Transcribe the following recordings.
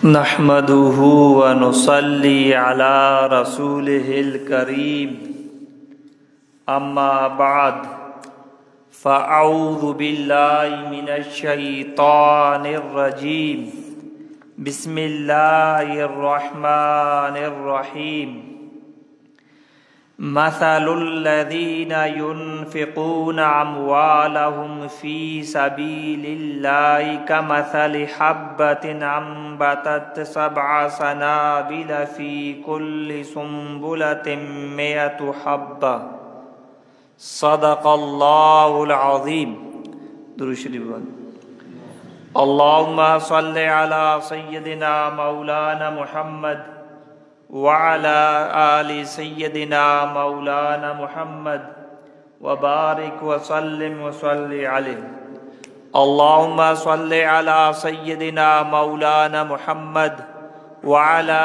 نحمده ونصلي على رسوله الكريم أما بعد فأعوذ بالله من الشيطان الرجيم بسم الله الرحمن الرحيم مثل الذين ينفقون أموالهم في سبيل الله كمثل حبة أنبتت 7 سنابل في كل سنبلة 100 حبة صدق الله العظيم. درود شریف. اللهم صل على سيدنا مولانا محمد وعلى آل سيدنا مولانا محمد وبارك وسلم وصل عليه. اللهم صل على سيدنا مولانا محمد وعلى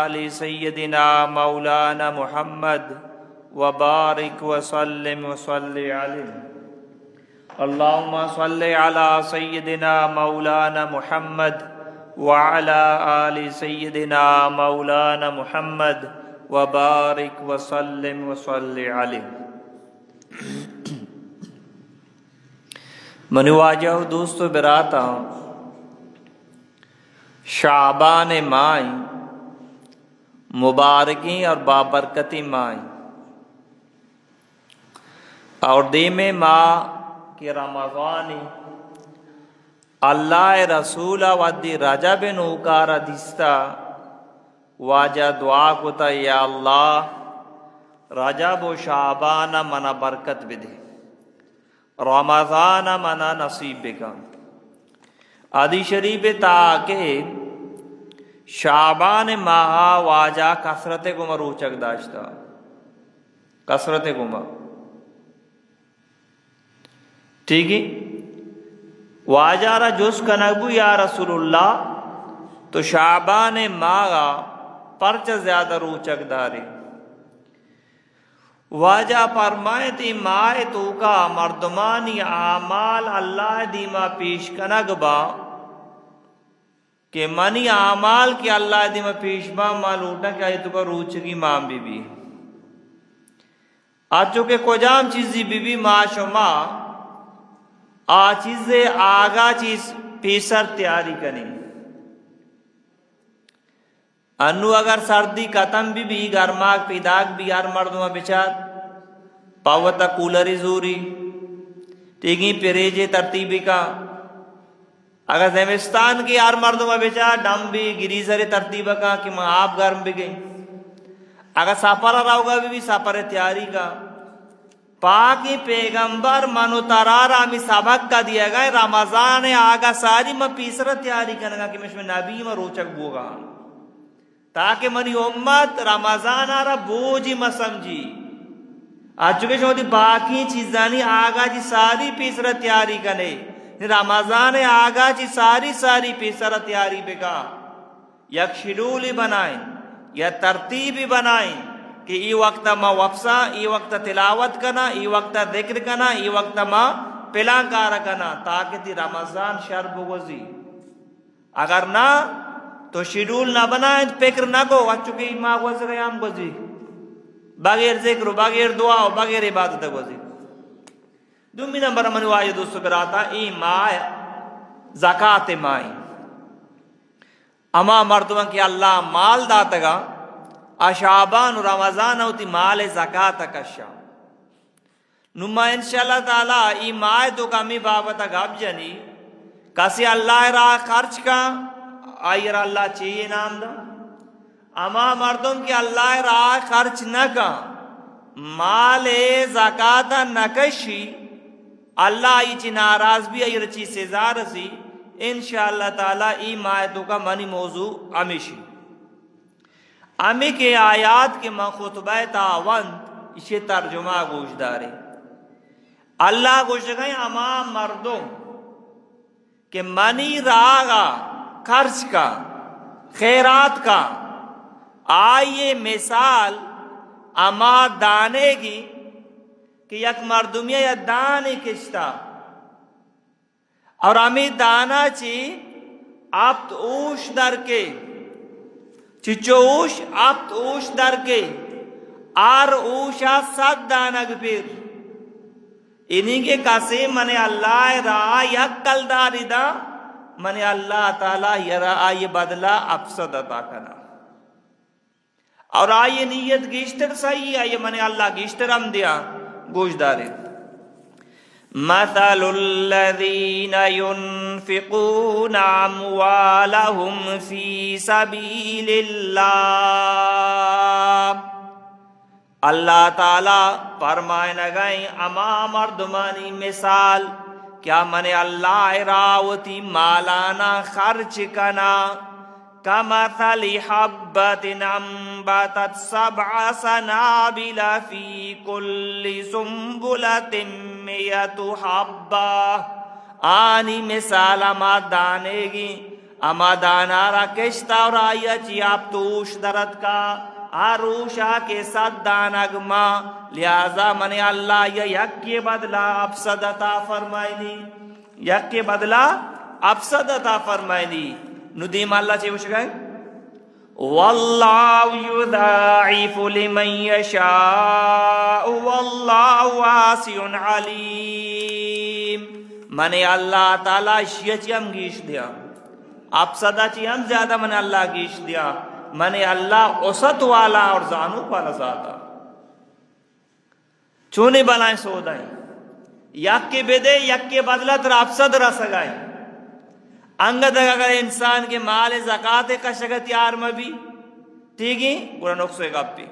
آل سيدنا مولانا محمد وبارك وسلم وصل عليه. اللهم صل على سيدنا مولانا محمد وعلى آل سيدنا مولانا محمد وبارك وسلم وصل عليه. منواجہ دوست و براتا شعبان مائی مبارکی اور بابرکتی مائی اور دیم ماں کی رمضانی اللہ رسول ودی رجب نوکار دستا واجہ دعا کتا یا اللہ رجب و شعبان منا برکت بدے رمضان منا نصیب بکا آدی شریف تاکہ شعبان ماہ واجہ کثرت کو مروچک داشتا کثرت کو ٹھیک ہے واجہ را جس کنگو یا رسول اللہ تو شعبان ماغا پرچ زیادہ روچک داری واجہ فرمائے تی مائے تو کا مردمانی اعمال اللہ دیما پیش کنگ با کہ منی اعمال کی اللہ دیما پیش با مالوٹا کہ آئی تو کا روچکی مام بی بی آج چکے کجام چیزی بی بی معاشو ماں آ چیزیں آگا چیز پیسر تیاری کریں انو اگر سردی ختم بھی گرماک پیداک بھی ہر مردمہ بچار پاوتا کولری زوری ٹھیکی پریجے ترتیبی کا اگر زمستان کی ہر مردمہ بچار ڈم بھی گریزر ترتیبہ کا کہ میں آپ گرم بھی گئی اگر ساپرہ رہو گا بھی ساپر تیاری کا پاکی پیغمبر منو ترارا ہمیں سبق کا دیا گئے رمضان آگا ساری میں پیسرہ تیاری کرنے گا کہ میں نبی میں روچک بوگا تاکہ منی امت رمضان آرہ بوجی میں سمجھی آج چکے شہدی باقی چیزانی آگا جی ساری پیسرہ تیاری کرنے رمضان آگا جی ساری پیسرہ تیاری بگا یک شیڈولی بنائیں یا ترتیبی بنائیں کہ ای وقت ما وفسا ای وقت تلاوت کنا ای وقت ذکر کنا ای وقت ما پلان کارا کنا تاکہ تی رمضان شر بگوزی اگر نہ تو شیڈول نہ بنائیں فکر نہ کو چکے ما گوز گئے ہم گوزی بغیر ذکر بغیر دعا بغیر عبادت گوزی. دومی نمبر منو آئے دوستو براتا ای ماہ زکاة مائی اما مردمان کی اللہ مال داتگا شعبان و رمضان ہوتی مال زکاة کشا نما انشاءاللہ تعالی ای ماہ تو کمی بابتا گھب جنی کسی اللہ را خرچ کا آئی را اللہ چاہیے نام دا اما مردم کی اللہ را خرچ نہ کا مال زکاة نکشی اللہ ای چی ناراض بھی ای رچی سزا رسی انشاءاللہ تعالی ای ماہ تو کا منی موضوع ہمیشی امی کے آیات کے من خطبہ تعاوند اسے ترجمہ گوش دارے اللہ گوش گئے اما مردم کہ منی راگا خرچ کا خیرات کا آئیے مثال اما دانے گی کہ یک مردمیہ یا دانے کشتا اور امی دانا چی apt ush darke chicho ush apt ush darke ar usha saddanag pir inige kase mane Allah ra yakkal darida mane Allah taala yara ay badla afsad ata kana اور آئیے نیت گیشتر صحیح آئیے منے اللہ گیشتر ہم دیا گوش دارے مثل الذین ينفقون اموالهم فی سبیل اللہ اللہ تعالی فرمائے نگائیں اما مردمانی مثال کیا منے اللہ راوتی مالانا خرچ کنا كمثل حبة أنبتت 7 سنابل في كل سنبلة 100 حبة آنی مثال اما دانے گی اما دانا را کشتا اور آیا چی آپ توش درد کا آروشا کے ساتھ دانگما لہذا منی اللہ یہ یک کے بدلہ افسد عطا فرمائنی یک کے بدلہ افسد عطا فرمائنی ندیم اللہ چاہیے وش گئے واللہ یضاعف لمن یشاء واللہ واسع علیم منے اللہ تعالی شیئے چی ہم گیش دیا آپ صدا چی ہم زیادہ منے اللہ گیش دیا منے اللہ اوسط والا اور زانو والا ذاتا چونے بلائیں سودائیں یک کے بدے یک کے بدلہ تر آپ صد رہ سگائیں انگد اگر انسان کے مال زکاة کا شگت یار مبی ٹھیک ہی پورا نقصے گا پی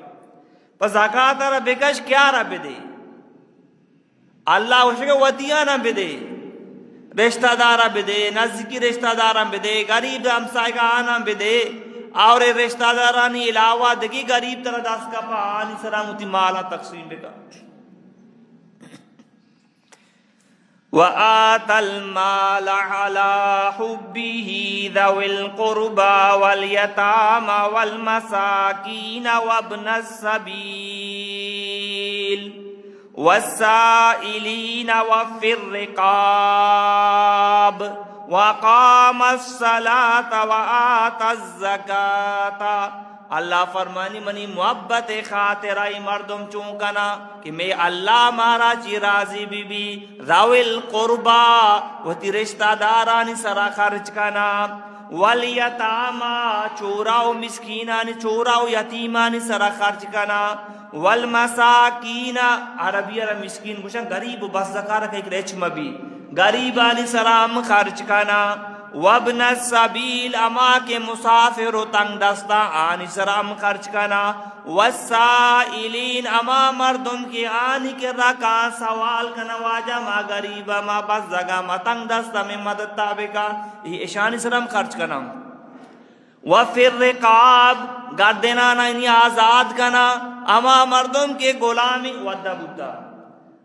پس زکاة را بکش کیا را بدے اللہ وشکا ودیاں نہ بدے رشتہ دارا بدے نزدیکی رشتہ دارا بدے غریب ہمسائے کا آنا بدے اور رشتہ دارانی علاوہ دگی غریب طرح داس کا پا آنی سلامتی مالا تقسیم بکا وآت المال على حبه ذوي القربى واليتامى والمساكين وابن السبيل والسائلين وفي الرقاب وقام الصلاة وآت الزكاة اللہ فرمانی منی محبت خاطرائی مردم چونکنا کہ میں اللہ مارا چی راضی بی بی ذوی القربا و تی رشتہ دارانی سرا خرچ کنا والیتاما چورا و مسکینانی چورا و یتیمانی سرا خرچ کنا والمساکین عربی را مسکین گوشن غریب و بس زکارہ کا ایک ریچ مبی غریبانی سرا ہم خرچ کنا وابن السبیل اما کے مسافر و تنگ دستا آنی سرام خرچ کنا والسائلین اما مردم کی آنی کے رکا سوال کنا واجہ ما غریبا ما بس زگا ما تنگ دستا میں مدد تابکا یہ اشانی سرام خرچ کنا وفی الرقاب گردنانا انہی آزاد کنا اما مردم کے غلامی ودہ بودتا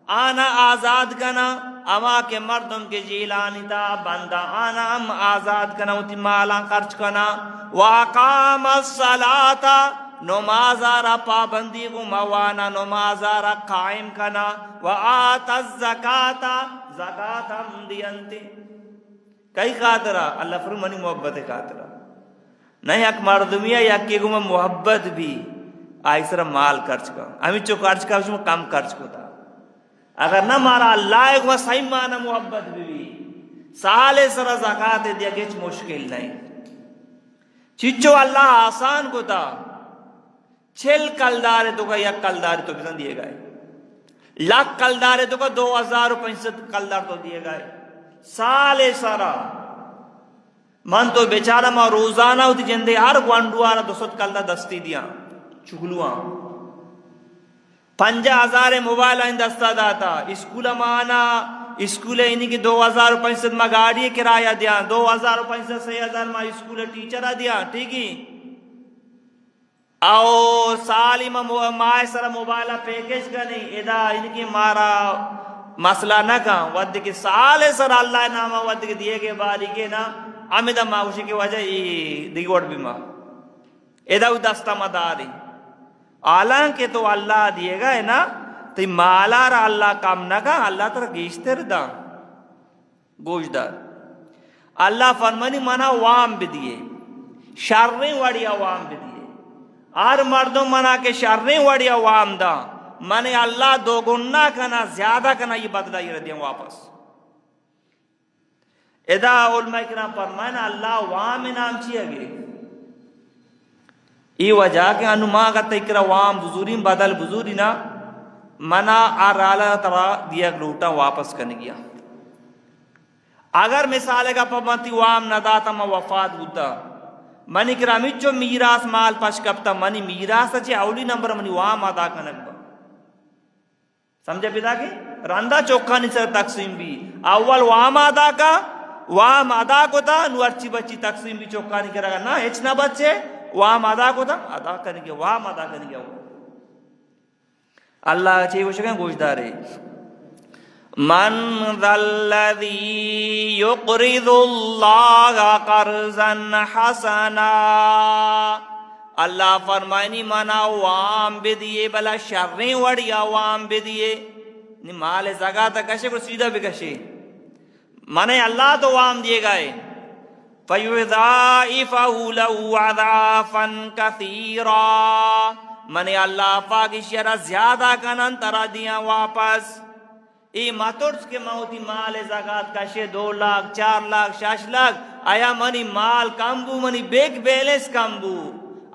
آنا آزاد کنا اما کے مردم کے جیلانی تا بندہ آنا ہم آزاد کنا اتی مالا خرچ کنا وَاقَامَ الصَّلَاةَ نمازارا پابندی کو موانا نمازارا قائم کنا وَآتَ الزَّكَاةَ زکاة ہم دیانتے کئی خاطرہ اللہ فرمانی محبت خاطرہ نہیں ایک مردمیہ یک کے گو میں محبت بھی آئی سر مال خرچ کا ہمیں چو خرچ کا اس میں کم خرچ کو تھا اگر نہ مارا اللہ ایک وہ صحیح معنی محبت بھی سالے سر زکاة دیا کچھ مشکل نہیں چچو اللہ آسان کو تھا 6 کلدارے تو کا یک کلدارے تو کتنا دیے گئے لاکھ کلدارے تو کا 2500 کلدار تو دیے گئے سالے سرا من تو بیچارہ ماں روزانہ ہوتی جندے ہر گوانڈو آرہ 200 کلدہ دستی دیا چکلوان 50,000 موبائل آئین دستا داتا اسکول مانا اسکول اینی کی 2,500 ما گاڑی کرایہ دیا 2,500 6,000 ما اسکول ٹیچر دیا ٹھیک ہی او سالی ماہ سر موبائلہ پیکیج کا نہیں ادا ان کی مارا مسئلہ نہ کھا ود کی سال سر اللہ نامہ ود کی دیے کے باری کے نا امیدہ ماوشی کی وجہ دیگوڑ بھی ماں ادا دستا مداری حالانکہ تو اللہ دیے گا ہے نا تو مالا را اللہ کام نہ کھا اللہ تر گیشتر دا گوشدار اللہ فرمانی منا وام بدیے شریں وڑیا وام بدیے آر مردوں منا کے شریں وڑیا وام دا منے اللہ دو گنا کنا زیادہ کنا یہ بدلہ یہ ردیاں واپس ادا علماء کرام فرمائے نا اللہ وام انعام چیئے گے ای وجہ کہ انو ماں گتا اکرا وام بزورین بدل بزوری نا منا آرالا ترا دیا لوٹا واپس کرنے گیا اگر مثالے کا پمانتی وام نداتا ما وفات ہوتا منی کرامی چو میراس مال پش کبتا منی میراس چے اولی نمبر منی وام ادا کنک با سمجھے پیدا کہ رندہ چوکھا نہیں سر تقسیم بھی اول وام ادا کا وام ادا کو تا نو ارچی بچی تقسیم بھی چوکھا نہیں کرا گا نا ہچ نہ بچے وام ادا کو تا ادا کرنے گیا وام ادا کرنے گیا اللہ چاہیے وہ شکیں گوشدارے من ذا الذی یقرض اللہ قرضا حسنا اللہ فرمائنی منا وام بدیے بلا شریں وڑیا وام بدیے مال زکاة کشے کو سیدھا بھی کشے منے اللہ تو وام دیے گئے فَيُضَاعِفَهُ لَهُ عَضَافًا كَثِيرًا منے اللہ پاک شرع زیادہ کنن ترا دیا واپس ای ماترس کے موتی مال زکاة کشے 2 لاکھ 4 لاکھ 6 لاکھ آیا منی مال کم بو منی بیک بیلنس کم بو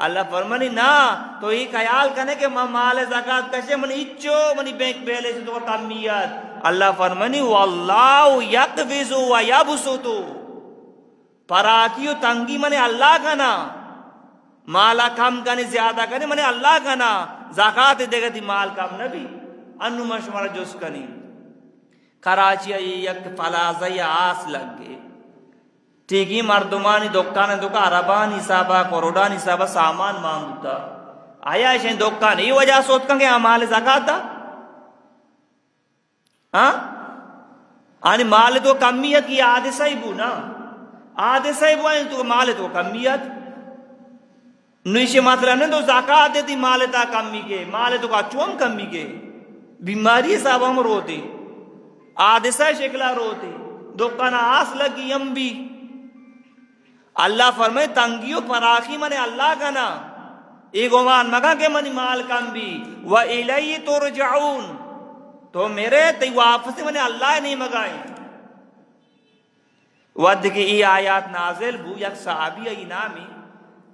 اللہ فرمانی نا تو یہ خیال کرنے کہ مال زکاة کشے منی اچو منی بیک بیلنس تو کمیت اللہ فرمانی واللہ یقفز و یبسطو پراکیو تنگی منے اللہ کنا مالا کم کنے زیادہ کنے منے اللہ کنا زکاة دے گا دی مال کم نبی انو مشمار جس کنی کراچی یک فلازی آس لگ گئے ٹھیکی مردمانی دکان دکا عربانی صاحبہ کروڑانی صاحبہ سامان مانگتا آیا ایشن دکان ای وجہ سوت کنگے مال زکاة دا آنی مال تو کمیت کی آدھے صحیح بو نا آدھے صحیح بو آنی تو مال تو کمیت نویشی مطلب نہیں تو زکاة دیتی مال تا کمی کے مال تو کا چون کمی کے بیماری صاحب ہم روتے آدھسہ شکلہ روتے دکان آس لگی ہم بھی اللہ فرمائے تنگیو پراخی منے اللہ کا نا ایک گمان مگا کہ منی مال کم بھی وَإِلَيْهِ تُرْجَعُونَ تو میرے تی واپس منے اللہ نہیں مگائیں ود کی ای آیات نازل بو یک صحابی ای نامی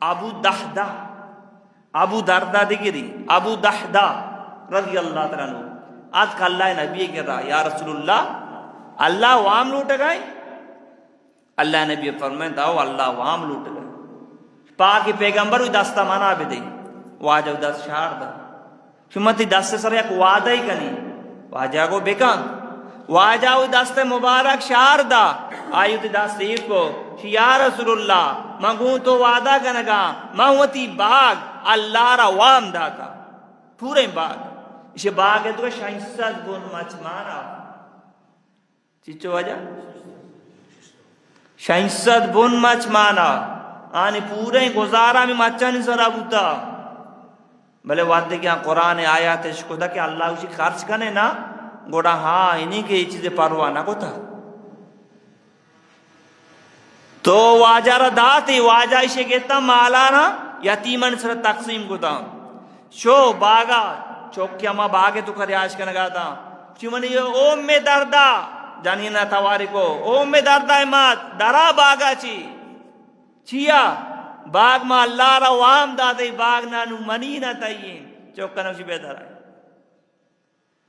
ابو دحدہ ابو دردہ دگری ابو دحدہ رضی اللہ تعالیٰ عنہ آج کا اللہ نبی کہہ رہا یا رسول اللہ وام لوٹ گئے اللہ نبی فرمائے داؤ اللہ وام لوٹ گئے پاکی پیغمبر ہوئی دستا مانا بھی دے واجہ دست شہر دا شمتی دست سر یک وعدہ ہی کنی واجہ کو بیکان واجہ ہوئی دست مبارک شہر دا آئی ہوئی دست ایک کو یا رسول اللہ منگوں تو وعدہ کنگا منگوتی باغ اللہ را وام داتا پورے باغ اسے باغ ہے تو شہنسد بن مچ مارا چیچو وجہ شہنسد بن مچ مانا آنی پورے گزارا میں مچا نہیں سرا بوتا بلے وعدے کیا قرآن آیات عشق دا کہ اللہ اسی خرچ کنے نا گوڑا ہاں انہی کے یہ چیزیں پروانا کو تھا تو واجہ را داتی واجہ اسے کہتا مالانا یتیمن سر تقسیم کو تا شو باغا چوکی اما باغے تو کریاش کنگا تا چیمانی یہ اوم میں دردہ جانی نا تواری کو اوم میں دردہ امات درہ باغا چیا باغ ما اللہ را وام داتے باغ نانو منی نا تائیین چوکا نوشی بیدر آئے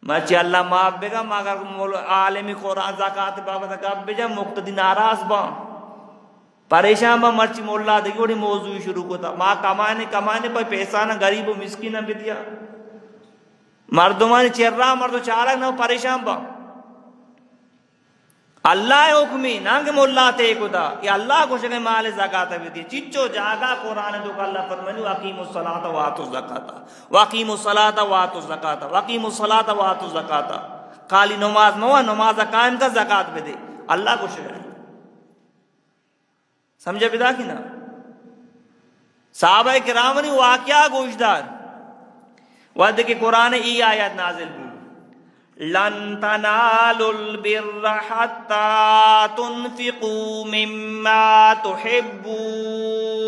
مچی اللہ معاف بگا مگر عالمی قرآن زکاة بابا تکاب بجا مقتدی ناراض با پریشان با مرچی مولا دیکھ وڑی موضوعی شروع کو تا ماں کمانے پر پیسانا غریب و مسکین بھی دیا مردمانی چیر رہا مردو چارک نہ پریشان با اللہ حکمی نانگ مولا تے کو دا یہ اللہ کو شکے مال زکاة بھی دی چچو جاگا قرآن جو کہ اللہ فرمانی وَقِيمُ الصَّلَاةَ وَآتُوا الزَّكَاةَ وَقِيمُ الصَّلَاةَ وَآتُوا الزَّكَاةَ وَقِيمُ الصَّلَاةَ وَآتُوا الزَّكَاةَ خالی نماز موا نماز قائم کا زکاة بھی دے اللہ کو شکے سمجھے بدا کی نا صحابہ کرامنی واقعہ گوشدار ود کے قرآن ای آیات نازل بھی لن تنالوا البر حتى تنفقوا مما تحبون.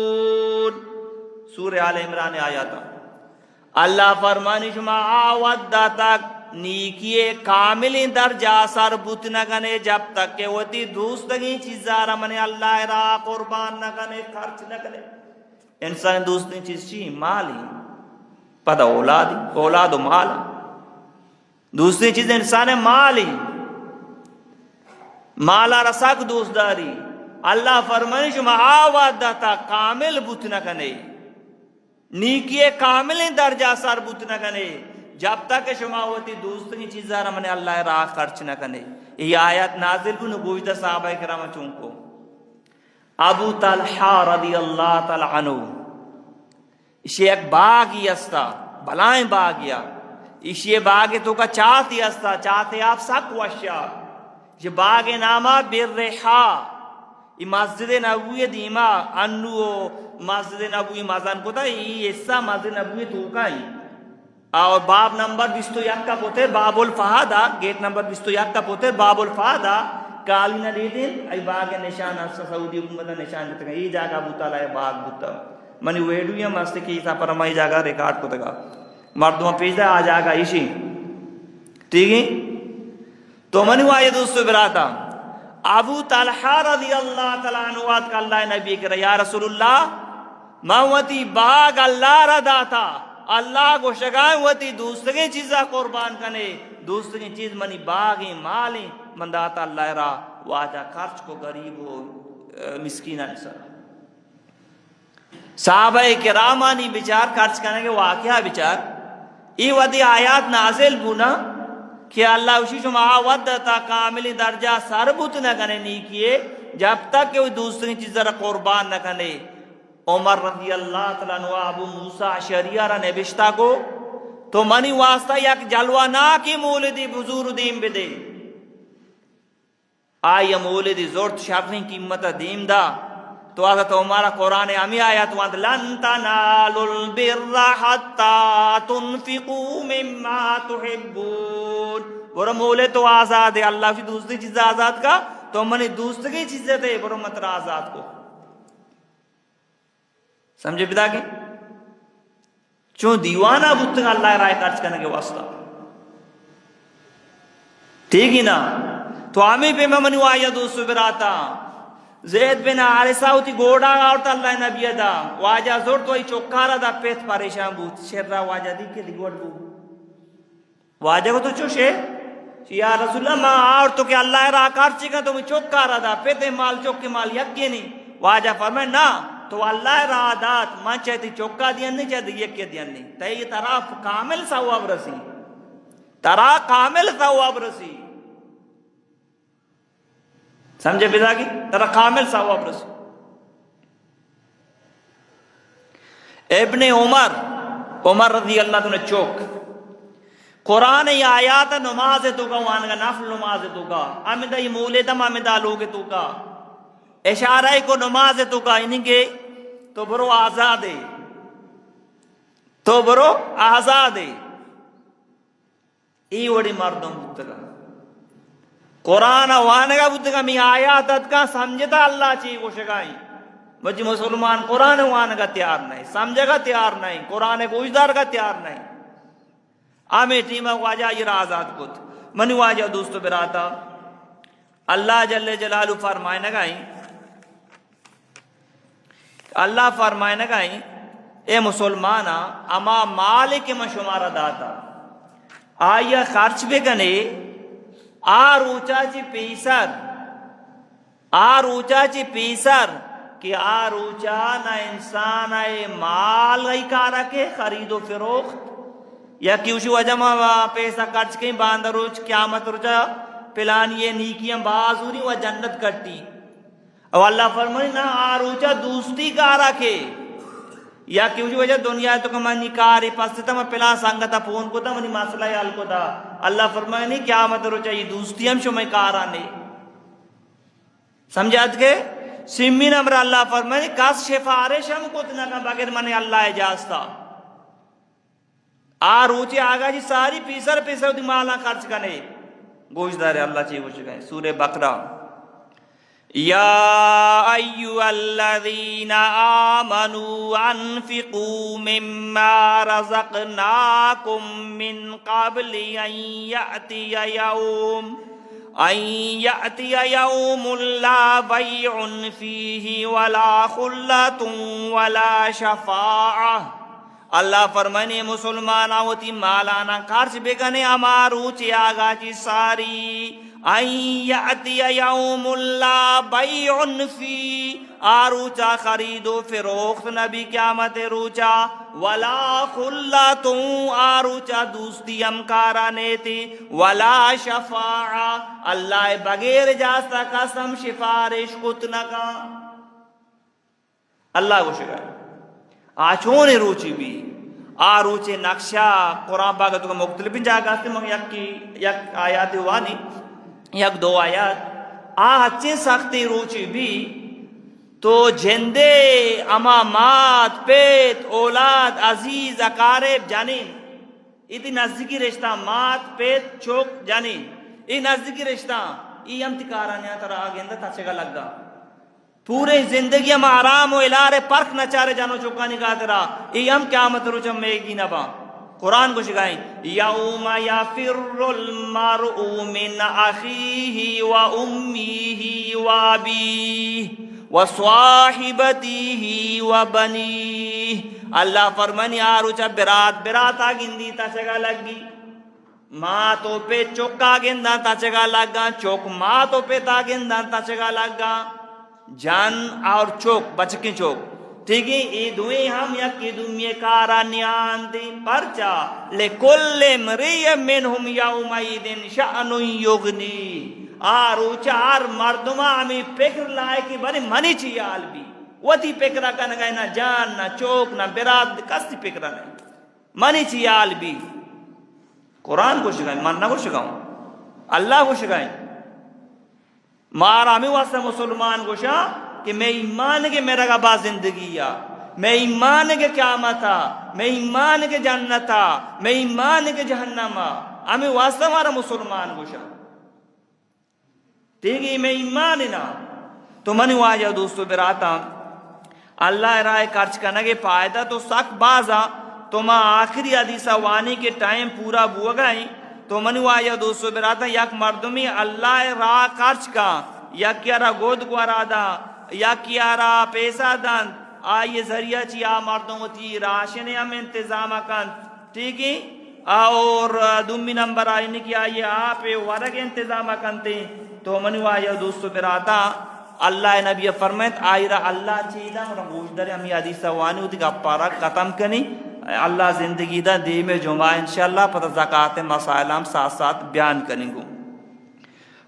سورہ آل عمران آیات. اللہ فرمانی شما آود تک نیکی کامل درجہ سر بوت نہ کنے جب تک کہ وتی دوستگی چیزارا منے اللہ را قربان نہ کنے، خرچ نہ کنے. انسان دوستی چیز چی مالی پدا اولاد و مال. دوسری چیز انسان مالی مالا رساک دوست داری. اللہ فرمانی شما آواد تا کامل بوت نہ کنے، نیکی کامل درجہ سر بوت نہ کنے جب تک شما ہوتی دوسری چیزارا منے اللہ راہ خرچ نہ کنے. یہ آیت نازل کو نگوشتا صحابہ کرام چونکو. ابو طلحہ رضی اللہ تعالی عنہ اسے ایک باغی استا بلائیں باغیا. اسے باغ تو کا چاہتی استا چاہتے آپ سک وشا. یہ باغ نامہ بررحا. یہ مسجد نبوی دیما انو مسجد نبوی مازان کو تھا. یہ حصہ مسجد نبوی تو کا ہی اور باب نمبر 21 کا پوتے باب الفہادہ گیٹ نمبر 21 کا پوتے باب الفہادہ کالی نہ دیدین ای باغ نشان سعودی حکومت نشان دیتے گا. یہ جاگہ بوتا لائے باغ بوتا منی ویڈیو یا مستے کی ایسا پر ہمیں جاگہ ریکارڈ کو دگا مردوں پیش دے آ جاگہ ایشی ٹھیک ہے. تو منی وہ آئے دوستو براتا ابو طلحہ رضی اللہ تعالیٰ عنوات کا اللہ نبی کرے یا رسول اللہ موتی باغ اللہ را داتا اللہ کو شگائیں ہوتی دوسرے چیزہ قربان کنے. دوسری چیز منی باغی مالی من داتا اللہ را واجہ خرچ کو غریب ہو مسکینہ نسر. صحابہ کرامانی بچار خرچ کرنے کے واقعہ بچار ای ودی آیات نازل بونا کہ اللہ اسی شما ودتا کاملی درجہ سربت نہ کنے نیکیے جب تک کہ وہ دوسری چیزہ قربان نہ کنے. عمر رضی اللہ تعالیٰ عنہ ابو موسیٰ اشعریہ را نبشتہ کو تو منی واسطہ یک جلوہ نا کی مولدی بزرگ دیم بدے. آئی مولدی زورت شرطیں قیمت دیم دا تو حضرت عمر قرآن امی آیت وانت لن تنالوا البر حتی تنفقوا مما تحبون. برو مولد تو آزاد ہے اللہ فی دوسری چیز آزاد کا تو منی دوسری چیزیں دے برو مطر آزاد کو. سمجھے پتا کہ چون دیوانہ بودتا اللہ رائے خرچ کرنے کے واسطہ ٹھیک ہی نا. تو آمی پہ میں منو آیا دوستو براتا زید بن حارثہ ہوتی گوڑا آورتا اللہ نبی دا واجہ زور تو ای چوکارا دا پیت پریشان بود شر را واجہ دی کے دی گوڑ بود واجہ کو تو چوشے یا رسول اللہ ماں آور تو کہ اللہ را خرچ کا تو میں چوکارا دا پیت مال چوک کے مال یکی نہیں. واجہ فرمائے نا تو اللہ را عادات ماں چاہتی چوکا دیا نہیں چاہتی یک کے دیا نہیں تے یہ طرف کامل ثواب رسی ترا کامل ثواب رسی. سمجھے پتا کی ترا کامل ثواب رسی. ابن عمر رضی اللہ عنہ چوک قرآن یہ آیات نماز تو کا وانگا نفل نماز تو کا امیدہ یہ مولیدم امیدہ لوگ تو کا اشارہ کو نماز تو کا انہیں گے تو برو آزاد ہے تو برو آزاد ہے. ای وڑی مردوں بودتا قرآن وانگا بودتا می آیات کا سمجھتا اللہ چاہیے کو شگائیں بچی مسلمان قرآن وانگا تیار نہیں سمجھے گا تیار نہیں قرآن کو اجدار کا تیار نہیں. آمی ٹیمہ واجہ یہ آزاد کت منی واجہ دوستو براتا اللہ جل جلالہ فرمائے نگائیں اللہ فرمائے نگائیں اے مسلمانہ اما مالک میں شمارہ داتا آیا خرچ بے گنے آر اوچا چی پیسر کہ آر اوچا نہ انسان آئے مال گئی کارا کے خرید و فروخت یا کیوشی وجہ میں پیسہ خرچ کہیں باندر روچ قیامت روچا پلان یہ نیکیاں بازوری و جنت کٹی. اور اللہ فرمائے نا آروچا دوستی کارا کے یا کیوشی وجہ دنیا تو کمانی کاری پستا میں پلا سانگتا پون کو تا منی مسئلہ حل کو تا اللہ فرمائے نہیں قیامت روچا یہ دوستی ہم شمیں کارانے. سمجھات کے سمین امر اللہ فرمائے کس شفارش ہم کو اتنا کم بغیر منی اللہ اجازتا آروچے آگا جی ساری پیسر دی مالا خرچ کرنے گوش دار اللہ چاہیے گوش گئے سورہ بقرہ یا ایھا الذین آمنوا انفقوا مما رزقناکم من قبل ان یأتی یوم لا بیع فیہ ولا خلۃ ولا شفاعہ. اللہ فرمانے مسلمان آوتی مالانا خرچ بگنے امارو چی آگا چی ساری این یأتی یوم لا بیع فی آروچا خرید و فروخت نبی قیامت روچا ولا خلۃ آروچا دوستی امکارا نیتی ولا شفاعہ اللہ بغیر جاستا قسم سفارش کتنکا. اللہ کو شکر آچون روچی بھی روچے نقشہ قرآن پاک تو مختلف جگہ سے یک آیات وانی یک دو آیات اچھے سختی روچی بھی تو جندے امامات پیت اولاد عزیز اقارب جانین اتنی نزدیکی رشتہ مات پیت چوک جانین یہ نزدیکی رشتہ یہ ہم تکارانیاں ترہ آگے تا چگا لگ گا پورے زندگی ہم آرام و الارے پرکھ نہ چارے جانو چکانی کا تیرا یہ ہم قیامت رو چمے گی نبا. قرآن کو شکائیں یوم یفر المرء من اخیہ و امیہ و ابیہ و صاحبتہ و بنیہ. اللہ فرمانی آروچا برات آگندی تا چگا لگی ماں تو پہ چوکا گندہ تا چگا لگا چوک ماں تو پہ تا گندہ تا چگا لگا جان اور چوک بچکی چوک ٹھیک ہے یہ دوئیں ہم یکی دومی کارا نیان دی پرچا لکل امرئ منہم یومئذ شأن یغنی آروچا آر مردمہ ہمیں فکر لائے کہ بنی منی چیال بھی وتی فکرہ کا نگئے نہ جان نہ چوک نہ براد کسی فکرہ نہیں منی چیال بھی. قرآن کو شکائیں ماننا کو شکاؤں اللہ کو شکائیں مارا میں واسطہ مسلمان گوشا کہ میں ایمان کے میرا گا زندگی یا میں ایمان کے قیامتا میں ایمان کے جنتا میں ایمان کے جہنما ہمیں واسطہ مارا مسلمان گوشا ٹھیک ہے میں ایمان نا تو منی واجہ دوستو براتا اللہ رائے خرچ کرنے کے فائدہ تو سخت بازا تو ماں آخری حدیثہ وانی کے ٹائم پورا بو گئیں تو منی وایا دوستو براتا یک مردمی اللہ راہ خرچ کا یا کیارا گود گوارا دا یا کیارا پیسہ دن آئیے ذریعہ چی آ مردوں تی راشنے ہم انتظام کن ٹھیک ہے اور دومی نمبر آئینے کی آئیے آپ ورگ انتظام کنتے تو منی وایا دوستو براتا اللہ نبی فرمائت آئیرہ اللہ چیدہ مرا گوش در ہم یہ حدیثہ وانی ہوتی کہ پارا ختم کنی اللہ زندگی دا دی میں جمعہ انشاءاللہ پتہ زکاة مسائل ہم ساتھ ساتھ بیان کریں گو.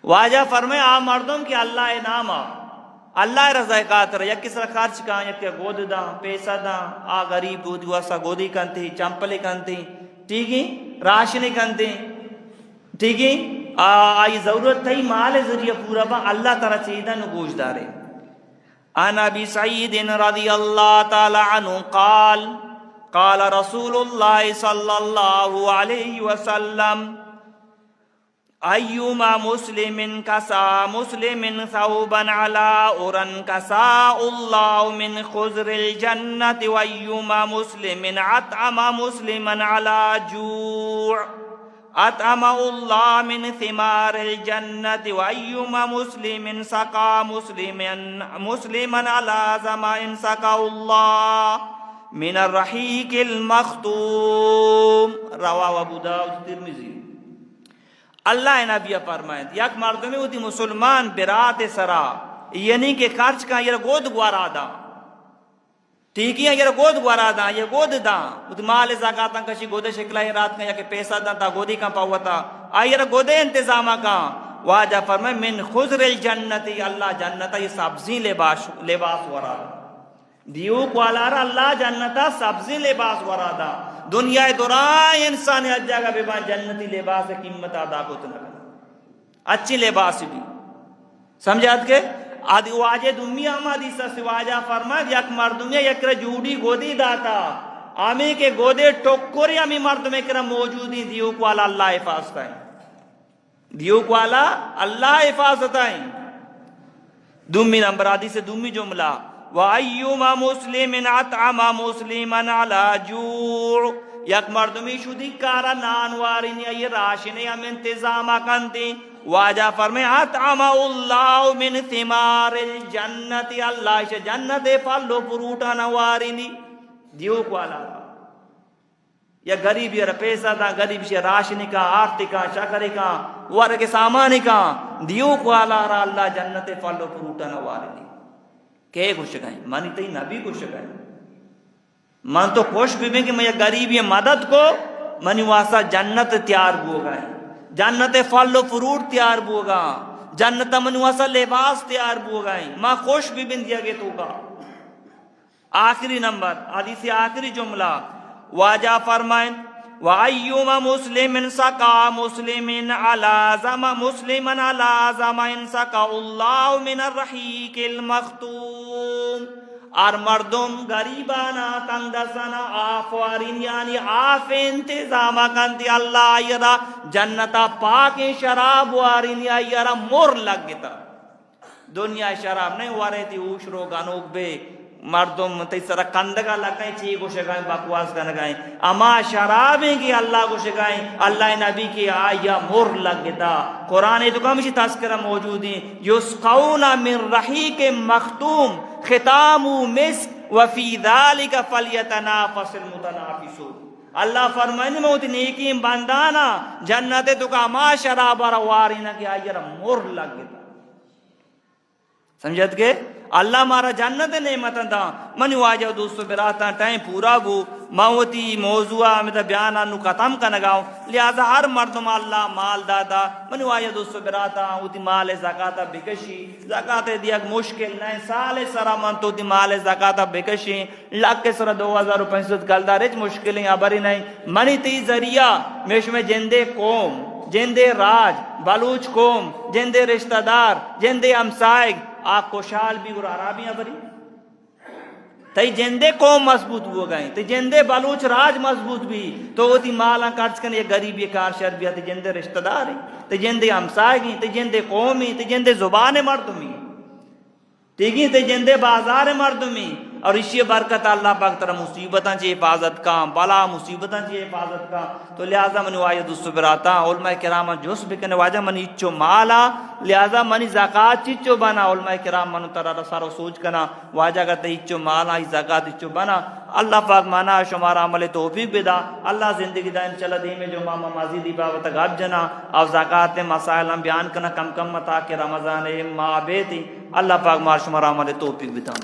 واجہ فرمائے آ مردم کہ اللہ انعام اللہ رضا کاتر یا کس طرح خرچ کا یا کہ گود دا پیسہ دا آ غریب بود واسا گودی کنتے چمپلے کنتے ٹھیک ہے راشنے کنتے ٹھیک ہے آئی ضرورت تھی مال ذریعہ پورا با اللہ تعالی چیدہ نگوش دارے. عن ابی سعید رضی اللہ تعالی عنہ قال رسول اللہ صلی اللہ علیہ وسلم ایما مسلم کسا مسلم ثوبا علی اورن کسا اللہ من خضر الجنت ویما مسلم اطعم مسلما علی جوع اطعم اللہ من ثمار الجنت ویما مسلم سقا مسلما علی ظمأ سقا اللہ من الرحیق المختوم رواہ ابو داؤد ترمذی. اللہ نبی فرمائد یک مردمی ہوتی مسلمان برات سرا یعنی کہ خرچ کا یہ گود گوارا دا ٹھیک ہے یہ گود گوارا دا یہ گود دا مال زکاة کشی گود شکلہ رات کا یا کہ پیسہ دا تا گودی کا پاوتا آئیر گود انتظامہ کا واجہ فرمائے من خضر الجنتی اللہ جنتا یہ سبزی لباس ورا دیو کوالارا اللہ جنتا سبزی لباس ورا دا دنیا دورائے انسان ہر جگہ بے بان جنتی لباس قیمت ادا کو تنگا اچھی لباس بھی سمجھات کے آدھی واجہ دنیا ہم حدیثہ سے واجہ فرمائے یک مردمی یک جوڑی گودی داتا آمی کے گودے ٹوکوری آمی مردمی کرا موجودی دیو کو اللہ حفاظ کریں دیو کو اللہ حفاظت آئیں. دومی نمبر حدیث دومی جملہ وَأَيُّمَا مُسْلِمٍ أَطْعَمَ مُسْلِمًا عَلَى جُوعٍ. یک مردمی شدی کارا نانوارین یا یہ راشنے ہم انتظام کندی واجہ فرمائے اطعمہ اللہ من ثمار الجنت، اللہ سے جنت پھلو فروٹا نوارینی. دیو کو یا غریب یا پیسہ دا غریب سے راشنی کا آرتی کا شکری کا ور کے سامانی کا دیو کو اللہ جنت پھلو فروٹا نوارینی. کہ خوش گئیں مانی تی نبی خوش گئیں من تو خوش بھی کہ میں غریبی مدد کو منی واسا جنت تیار بو گئے، جنت پھل و فروٹ تیار بو گا، جنت منی واسا لباس تیار بو گئے، ماں خوش بھی بن دیا گے تو کا. آخری نمبر حدیث آخری جملہ واجہ فرمائیں وَأَيُّمَا مُسْلِمٍ سَقَى مُسْلِمٍ عَلَى زَمَ مُسْلِمًا عَلَى زَمَئٍ سَقَى اللَّهُ مِنَ الرَّحِيقِ الْمَخْتُومِ. اور مردم غریبانا تندسانا آفوارین یعنی آف انتظام کندی اللہ یرا جنتا پاک شراب وارین یا یرا مر لگ گتا. دنیا شراب نہیں وارے تھی اوشرو گانوک بے مردم تیسرا کندگا لگائیں چی کو شگائیں بکواس کا نگائیں اما شرابیں کی اللہ کو شگائیں اللہ نبی کی آیا مر لگ گتا. قرآن تو کمشی تذکرہ موجود ہیں یسقون من رحیق مختوم ختام مسک وفی ذالک فلیتنافس المتنافسون. اللہ فرمائنے میں ہوتی نیکی بندانا جنت تو کا ما شراب وارینا کی آیا مر لگ گتا. سمجھت کے اللہ مارا جنت نعمت دا منی واجہ دوستو براتا ٹائم پورا گو موتی موضوع میں بیان انو ختم کا نگاؤں لہذا ہر مردم اللہ مال دادا منی واجہ دوستو براتا ہوتی مال زکاة بکشی زکاة دیا مشکل نہیں سال سرا من تو تی مال زکاة بکشی لگ کے سرا 2000 روپے سد کلدہ رچ مشکلیں ابری نہیں منی تی ذریعہ میش میں جندے قوم جندے راج بلوچ قوم جندے رشتہ دار جندے ہمسائگ آپ خوشحال بھی اور عرابیاں بری تی جندے قوم مضبوط ہو گئیں تی جندے بلوچ راج مضبوط بھی تو وہ تی مالا کرچ کن یہ غریب یہ کار شر بھی تی جندے رشتہ دار ہیں تی جندے ہمسائے گیں تی جندے قومی تی جندے زبان مردمی تی تی جندے بازار مردمی. اور اسی برکت اللہ پاک طرح مصیبتاں چی حفاظت کا بلا مصیبتاں چی حفاظت کا. تو لہذا منی واجہ دوستو براتا علماء کرام جوس بکنے واجہ منی اچھو مالا لہذا منی زکاة چچو بنا علماء کرام منو ترہ سارو سوچ کنا واجہ کرتے اچھو مالا زکاة اچھو بنا. اللہ پاک مانا شمارا عمل توفیق بدا اللہ زندگی دا انشاءاللہ دی میں جو ماما مازیدی باوتا گاب جنا اور زکاة مسائل ہم بیان کنا کم کم متا کہ رمضان ماں بیتی اللہ پاک مار شمارا عمل توفیق بدا.